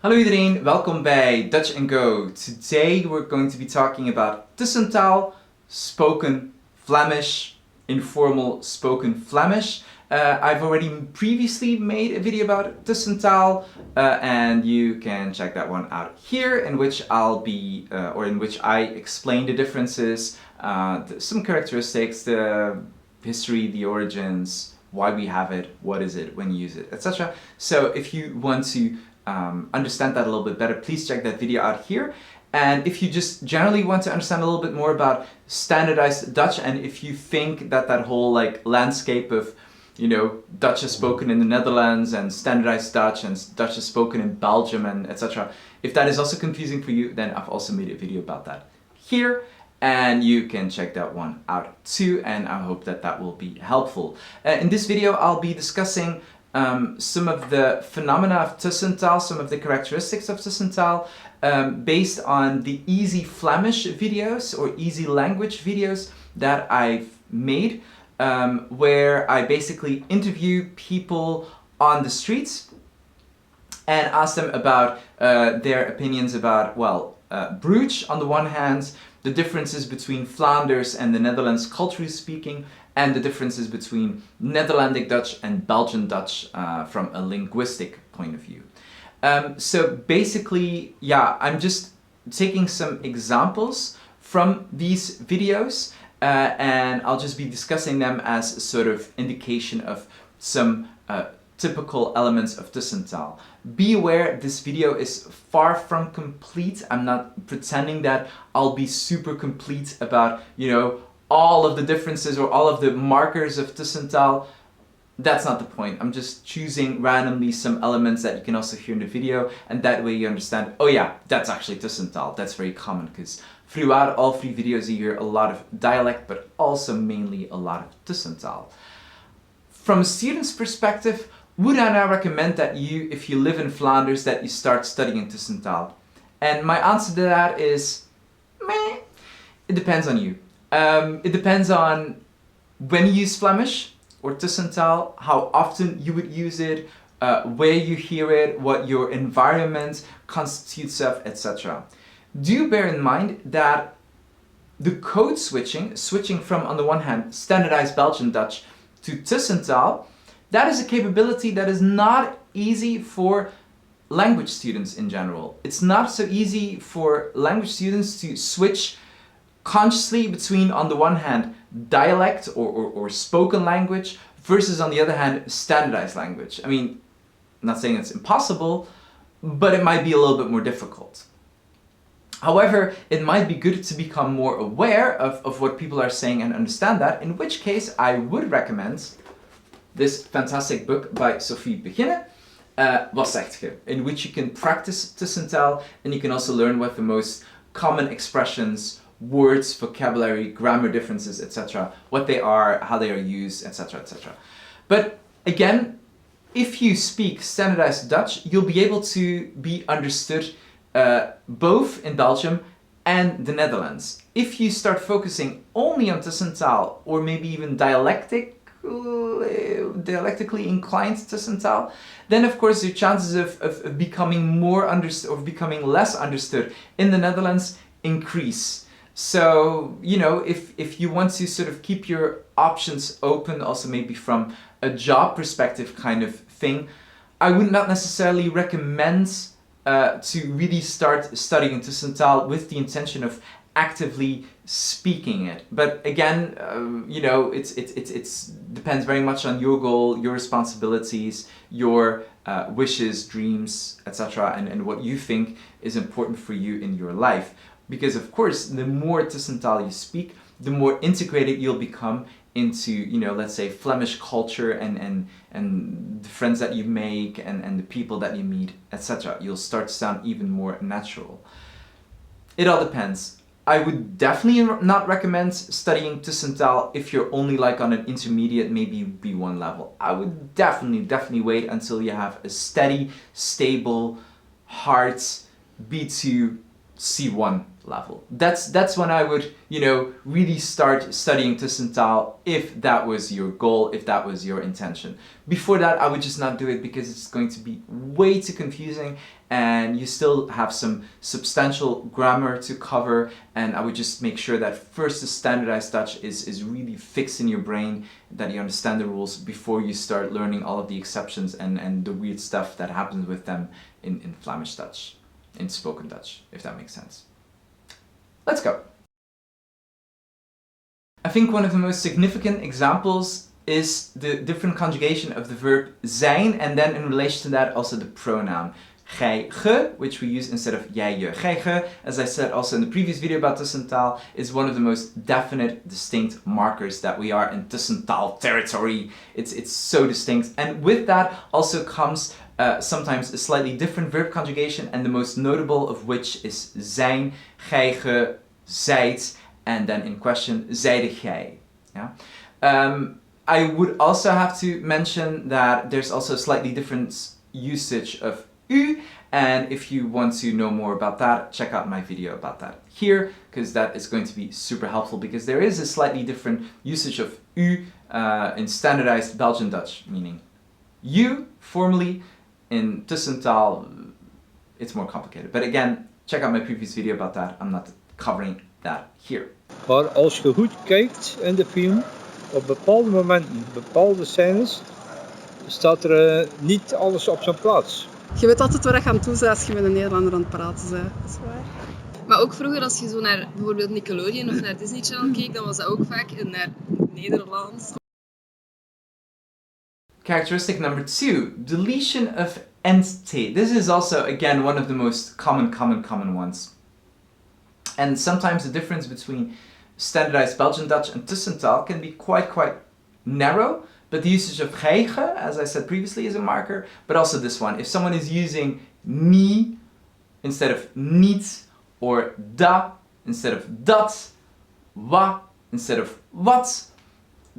Hallo iedereen, welkom bij Dutch&Go. Today we're going to be talking about Tussentaal, spoken Flemish, informal spoken Flemish. I've already previously made a video about Tussentaal and you can check that one out here, in which I explain the differences, some characteristics, the history, the origins, why we have it, what is it, when you use it, etc. So if you want to understand that a little bit better, please check that video out here. And if you just generally want to understand a little bit more about standardized Dutch, and if you think that that whole landscape of, Dutch is spoken in the Netherlands and standardized Dutch and Dutch is spoken in Belgium and etc. If that is also confusing for you, then I've also made a video about that here. And you can check that one out too, and I hope that that will be helpful. In this video, I'll be discussing some of the phenomena of Tussentaal, some of the characteristics of Tussentaal, based on the easy Flemish videos or easy language videos that I've made, where I basically interview people on the streets and ask them about their opinions about, Bruges on the one hand, the differences between Flanders and the Netherlands culturally speaking, and the differences between Netherlandic Dutch and Belgian Dutch from a linguistic point of view. So basically, I'm just taking some examples from these videos and I'll just be discussing them as a sort of indication of some typical elements of Tussentaal. Be aware, this video is far from complete. I'm not pretending that I'll be super complete about, all of the differences or all of the markers of Tussentaal. That's not the point. I'm just choosing randomly some elements that you can also hear in the video, and that way you understand, oh yeah, that's actually Tussentaal. That's very common, because throughout all three videos you hear a lot of dialect, but also mainly a lot of Tussentaal. From a student's perspective, would I now recommend that you, if you live in Flanders, that you start studying Tussentaal? And my answer to that is, meh. It depends on you. It depends on when you use Flemish or Tussentaal, how often you would use it, where you hear it, what your environment constitutes of, etc. Do bear in mind that the code switching from, on the one hand, standardized Belgian Dutch to Tussentaal, that is a capability that is not easy for language students in general. It's not so easy for language students to switch consciously between, on the one hand, dialect or spoken language versus, on the other hand, standardized language. I mean, I'm not saying it's impossible, but it might be a little bit more difficult. However, it might be good to become more aware of what people are saying and understand that, in which case I would recommend this fantastic book by Sophie Beginnen, Wat zegt ge, in which you can practice Tussentaal and you can also learn what the most common expressions, words, vocabulary, grammar differences, etc., what they are, how they are used, etc., etc. But again, if you speak standardized Dutch, you'll be able to be understood both in Belgium and the Netherlands. If you start focusing only on Tussentaal, or maybe even dialectically inclined Tussentaal, then of course your chances of becoming more understood or becoming less understood in the Netherlands increase. So, if you want to sort of keep your options open, also maybe from a job perspective kind of thing, I would not necessarily recommend to really start studying Tussentaal with the intention of actively speaking it. But again, it's depends very much on your goal, your responsibilities, your wishes, dreams, etc., and what you think is important for you in your life. Because of course, the more Tussentaal you speak, the more integrated you'll become into, let's say, Flemish culture and the friends that you make and the people that you meet, etc. You'll start to sound even more natural. It all depends. I would definitely not recommend studying Tussentaal if you're only on an intermediate, maybe B1 level. I would definitely wait until you have a steady, stable, hard B2 C1 level. That's when I would, you know, really start studying Tussentaal if that was your goal, if that was your intention. Before that, I would just not do it because it's going to be way too confusing and you still have some substantial grammar to cover, and I would just make sure that first the standardized Dutch is really fixed in your brain, that you understand the rules before you start learning all of the exceptions and the weird stuff that happens with them in Flemish Dutch, in spoken Dutch, if that makes sense. Let's go. I think one of the most significant examples is the different conjugation of the verb zijn, and then in relation to that also the pronoun gij, ge, which we use instead of jij, je. Gij, ge, as I said also in the previous video about Tussentaal, is one of the most definite, distinct markers that we are in Tussentaal territory. It's so distinct, and with that also comes sometimes a slightly different verb conjugation, and the most notable of which is zijn, gij, ge, zijt, and then in question, zeide gij. Yeah? I would also have to mention that there's also a slightly different usage of u, and if you want to know more about that, check out my video about that here, because that is going to be super helpful, because there is a slightly different usage of u in standardized Belgian Dutch, meaning you formally. In Tussentaal, it's more complicated. But again, check out my previous video about that. I'm not covering that here. Maar als je goed kijkt in de film, op bepaalde momenten, bepaalde scènes, staat er niet alles op zijn plaats. Je weet altijd waar je aan toe bent als je met een Nederlander aan het praten bent. Dat is waar. Maar ook vroeger, als je zo naar bijvoorbeeld Nickelodeon of naar Disney Channel keek, dan was dat ook vaak naar Nederlands. Characteristic number 2, deletion of entity. This is also, again, one of the most common ones. And sometimes the difference between standardized Belgian Dutch and Tussentaal can be quite narrow, but the usage of gij, as I said previously, is a marker, but also this one. If someone is using nie instead of niet, or da instead of dat, wa instead of wat,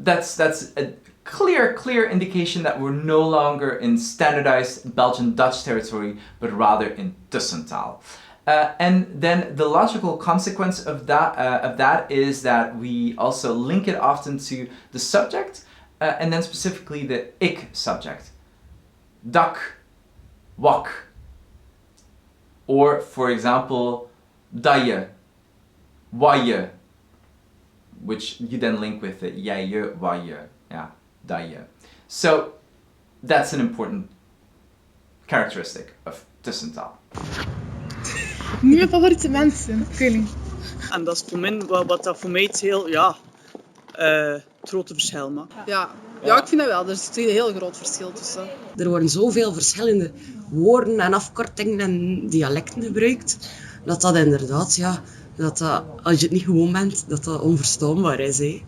that's a clear indication that we're no longer in standardized Belgian Dutch territory, but rather in Tussentaal. And then the logical consequence of that is that we also link it often to the subject, and then specifically the ik subject. Dak, wak. Or, for example, daje, waje, which you then link with the jij, je, waje. Yeah, daje. So that's an important characteristic of Tussentaal. Niet mijn favoriete mensen, ik weet niet. En dat is voor mij wat dat voor mij het heel, het grote verschil maakt. Ja, ik vind dat wel. Er zit een heel groot verschil tussen. Er worden zoveel verschillende woorden en afkortingen en dialecten gebruikt, dat inderdaad, dat als je het niet gewoon bent, dat onverstaanbaar is. Hè.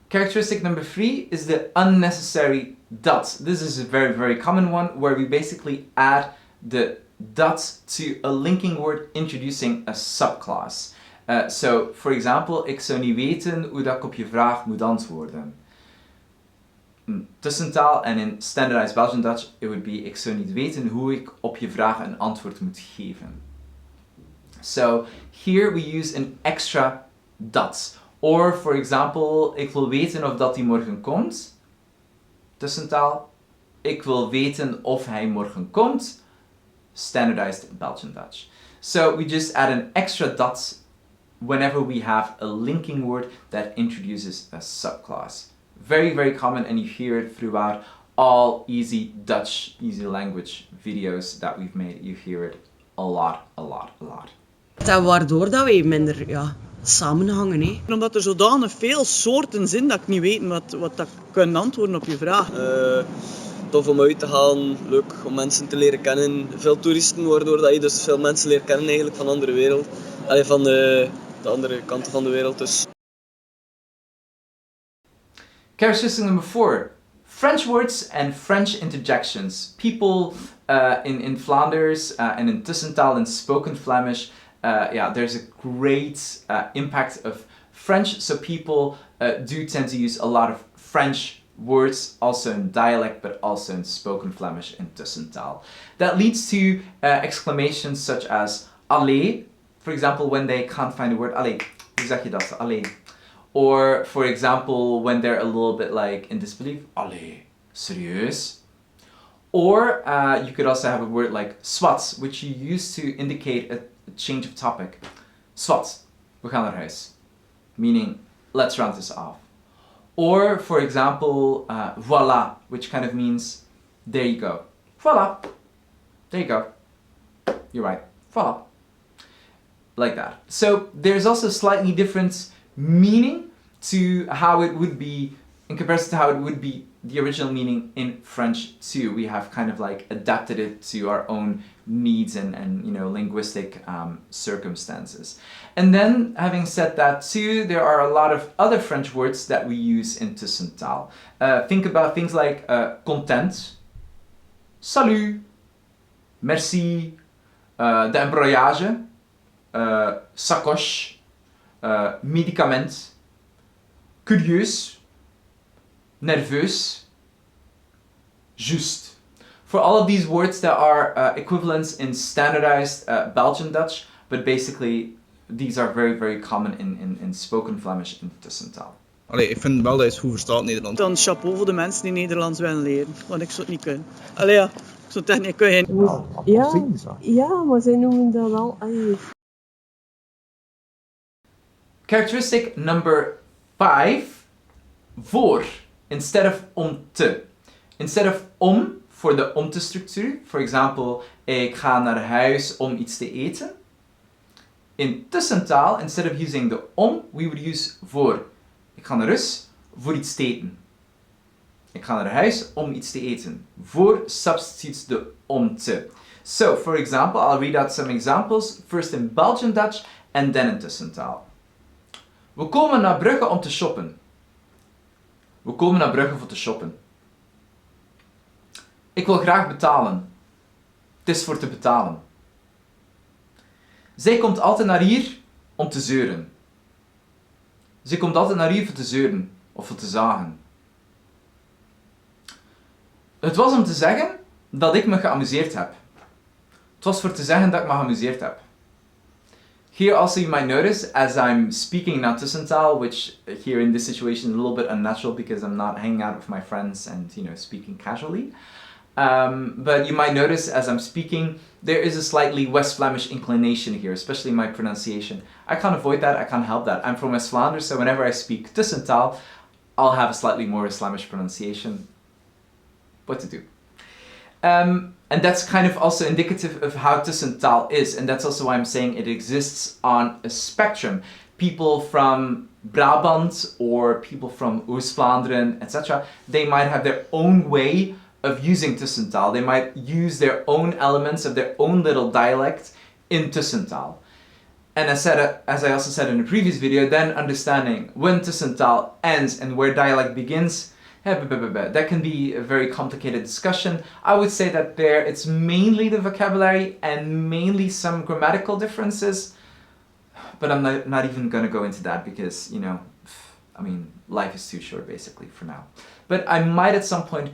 Characteristic number 3 is the unnecessary dot. This is a very common one, where we basically add the dot to a linking word introducing a subclause. So, for example, ik zou niet weten hoe dat ik op je vraag moet antwoorden. In Tussentaal en in standardized Belgian Dutch, it would be ik zou niet weten hoe ik op je vraag een antwoord moet geven. So, here we use an extra dot. Or, for example, ik wil weten of dat hij morgen komt. Tussentaal, ik wil weten of hij morgen komt. Standardized Belgian Dutch. So we just add an extra dot whenever we have a linking word that introduces a subclause. Very common, and you hear it throughout all easy Dutch, easy language videos that we've made. You hear it a lot. En waardoor dat wij minder samenhangen. Hè. Omdat er zodanig veel soorten zijn dat ik niet weet wat dat kan antwoorden op je vraag. Tof om uit te gaan, leuk om mensen te leren kennen. Veel toeristen, waardoor dat je dus veel mensen leert kennen eigenlijk van de andere wereld. Allee, van de andere kanten van de wereld dus. Characteristic number 4. French words and French interjections. People in Flanders and in Tussentaal and spoken Flemish, there's a great impact of French, so people do tend to use a lot of French words also in dialect but also in spoken Flemish in Tussentaal. That leads to exclamations such as allee, for example when they can't find a word. Allee, hoe zeg je dat? Allee. Or for example when they're a little bit like in disbelief. Allee, serieus? Or you could also have a word like swat, which you use to indicate a change of topic. Swat, we gaan naar huis. Meaning, let's round this off. Or, for example, voilà, which kind of means, there you go. Voilà. There you go. You're right. Voilà. Like that. So, there's also slightly different meaning to how it would be, in comparison to how it would be the original meaning in French too. We have kind of like adapted it to our own needs and you know, linguistic circumstances. And then, having said that too, there are a lot of other French words that we use in Tussentaal. Think about things like content, salut, merci, de embroyage, sacoche, médicament, curieus, nerveus, juste. For all of these words there are equivalents in standardized Belgian Dutch, but basically these are very, very common in spoken Flemish in Tussentaal. Allee, ik vind wel dat je het goed verstaat Nederlands. Dan chapeau voor de mensen die Nederlands willen leren, want ik zou het niet kunnen. Allee ja, ik zou het echt niet kunnen. Ja, maar zij noemen dat wel... Characteristic number 5, voor, instead of om te. Instead of om, for the om te structuur. For example, ik ga naar huis om iets te eten. In Tussentaal, instead of using the om, we would use voor. Ik ga naar huis voor iets te eten. Ik ga naar huis om iets te eten. Voor substitutes the om te. So, for example, I'll read out some examples, first in Belgian Dutch and then in Tussentaal. We komen naar Brugge om te shoppen. We komen naar Brugge voor te shoppen. Ik wil graag betalen. Het is voor te betalen. Zij komt altijd naar hier om te zeuren. Zij komt altijd naar hier voor te zeuren of voor te zagen. Het was om te zeggen dat ik me geamuseerd heb. Het was voor te zeggen dat ik me geamuseerd heb. Here also you might notice, as I'm speaking now Tussentaal, which here in this situation is a little bit unnatural because I'm not hanging out with my friends and, you know, speaking casually. But you might notice as I'm speaking, there is a slightly West Flemish inclination here, especially my pronunciation. I can't avoid that, I can't help that. I'm from West Flanders, so whenever I speak Tussentaal, I'll have a slightly more West Flemish pronunciation. What to do? And that's kind of also indicative of how Tussentaal is, and that's also why I'm saying it exists on a spectrum. People from Brabant or people from Oost-Vlaanderen, etc., they might have their own way of using Tussentaal. They might use their own elements of their own little dialect in Tussentaal. And as I also said in a previous video, then understanding when Tussentaal ends and where dialect begins, that can be a very complicated discussion. I would say that there it's mainly the vocabulary and mainly some grammatical differences, but I'm not even going to go into that because, you know, I mean, life is too short basically for now. But I might at some point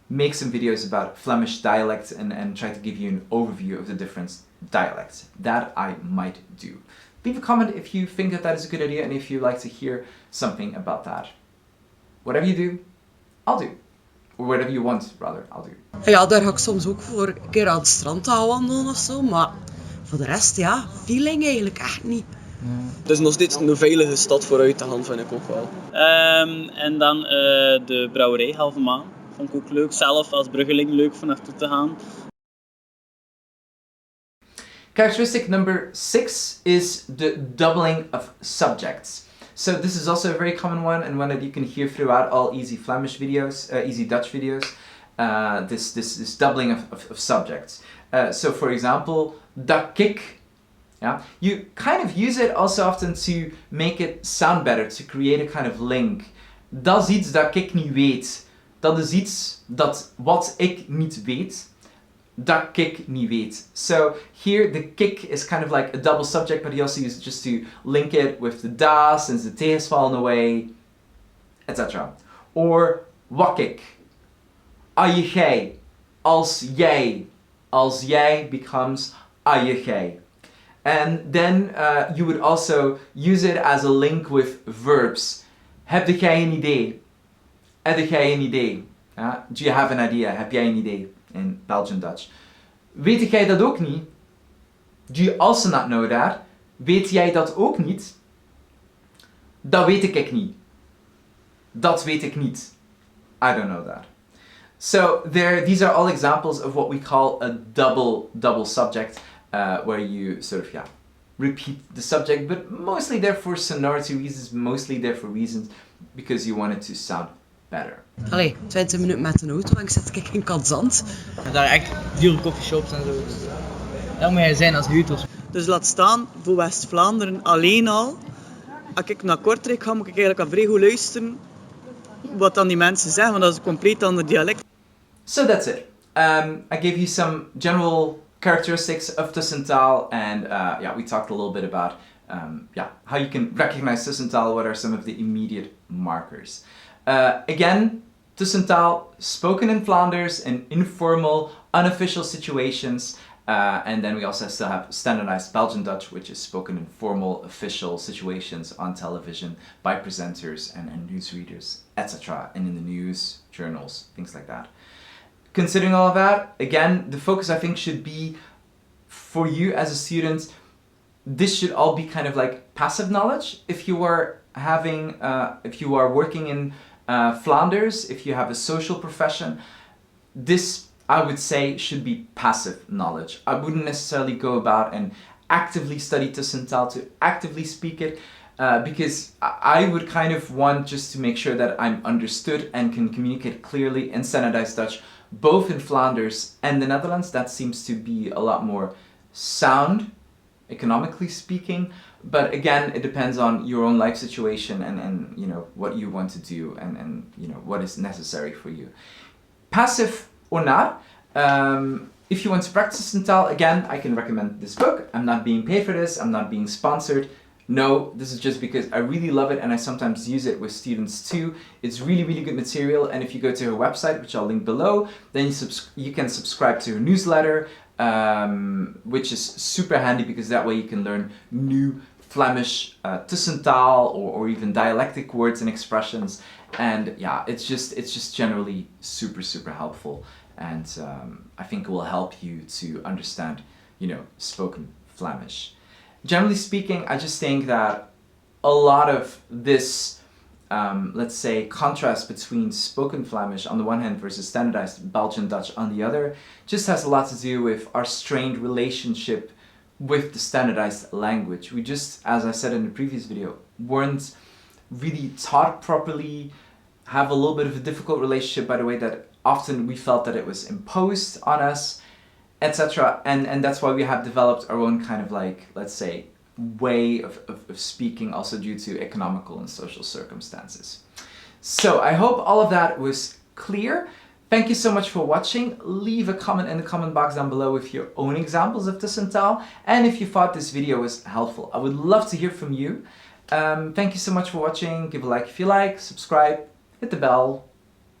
make some videos about Flemish dialects and try to give you an overview of the different dialects. That I might do. Leave a comment if you think that is a good idea and if you like to hear something about that. Whatever you do, I'll do. Or whatever you want, rather, I'll do. Ja, daar ga ik soms ook voor een keer aan het strand gaan wandelen of zo, maar voor de rest, ja, feeling eigenlijk echt niet. Het is nog steeds een veilige stad vooruit te gaan, vind ik ook wel. En dan de brouwerij Halve Maan. Vond ik ook leuk. Zelf als bruggeling leuk van naartoe te gaan. Characteristic number 6 is the doubling of subjects. So this is also a very common one and one that you can hear throughout all Easy Flemish videos, Easy Dutch videos. This doubling of subjects. So for example, dat ik. Yeah, you kind of use it also often to make it sound better, to create a kind of link. Dat is iets dat ik niet weet. Dat is iets dat wat ik niet weet. Dat ik niet weet. So here the kick is kind of like a double subject, but he also uses it just to link it with the da since the t has fallen away, etc. Or wak ik. Aje gij. Als jij. Als jij becomes aje gij. And then you would also use it as a link with verbs. Heb jij een idee? Heb jij een idee? Do you have an idea? Heb jij een idee? In Belgian Dutch. Weet jij dat ook niet? Do you also not know that? Weet jij dat ook niet? Dat weet ik niet. Dat weet ik niet. I don't know that. So these are all examples of what we call a double subject, where you sort of repeat the subject, but mostly there for sonority reasons, mostly there for reasons because you want it to sound better. Allee, 20 minuten met een auto en ik zit in Katzand. Daar echt dure coffeeshops en zo. Daar moet je zijn als huurtels. Dus laat staan, voor West-Vlaanderen alleen al. Als ik naar Kortrijk ga, moet ik eigenlijk al vrij goed luisteren wat dan die mensen zeggen, want dat is een compleet ander dialect. So that's it. I gave you some general characteristics of Tussentaal, and we talked a little bit about how you can recognize Tussentaal, what are some of the immediate markers. Again, Tussentaal, spoken in Flanders in informal, unofficial situations, and then we also still have standardized Belgian Dutch, which is spoken in formal, official situations on television by presenters and newsreaders, etc., and in the news, journals, things like that. Considering all of that, again, the focus I think should be, for you as a student, this should all be kind of like passive knowledge. If you are working in Flanders, if you have a social profession, this, I would say, should be passive knowledge. I wouldn't necessarily go about and actively study Tussentaal to actively speak it, because I would kind of want just to make sure that I'm understood and can communicate clearly in standardized Dutch, both in Flanders and the Netherlands. That seems to be a lot more sound, economically speaking, but again, it depends on your own life situation and you know what you want to do and you know what is necessary for you. Passive or not, if you want to practice Tussentaal, again, I can recommend this book. I'm not being paid for this, I'm not being sponsored. No, this is just because I really love it and I sometimes use it with students too. It's really, really good material, and if you go to her website, which I'll link below, then you can subscribe to her newsletter, which is super handy because that way you can learn new Flemish Tussentaal or even dialectic words and expressions, and yeah, it's just generally super, super helpful, and I think it will help you to understand, you know, spoken Flemish. Generally speaking, I just think that a lot of this, let's say, contrast between spoken Flemish on the one hand versus standardized Belgian Dutch on the other, just has a lot to do with our strained relationship with the standardized language. We just, as I said in the previous video, weren't really taught properly, have a little bit of a difficult relationship by the way that often we felt that it was imposed on us, etc. And that's why we have developed our own kind of like, let's say, way of speaking, also due to economical and social circumstances. So I hope all of that was clear. Thank you so much for watching. Leave a comment in the comment box down below with your own examples of Tussentaal, and if you thought this video was helpful. I would love to hear from you. Thank you so much for watching. Give a like if you like, subscribe, hit the bell,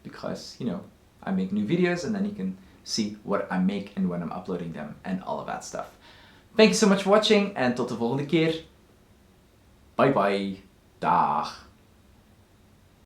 because, you know, I make new videos and then you can see what I make and when I'm uploading them and all of that stuff. Thank you so much for watching en tot de volgende keer. Bye bye. Dag.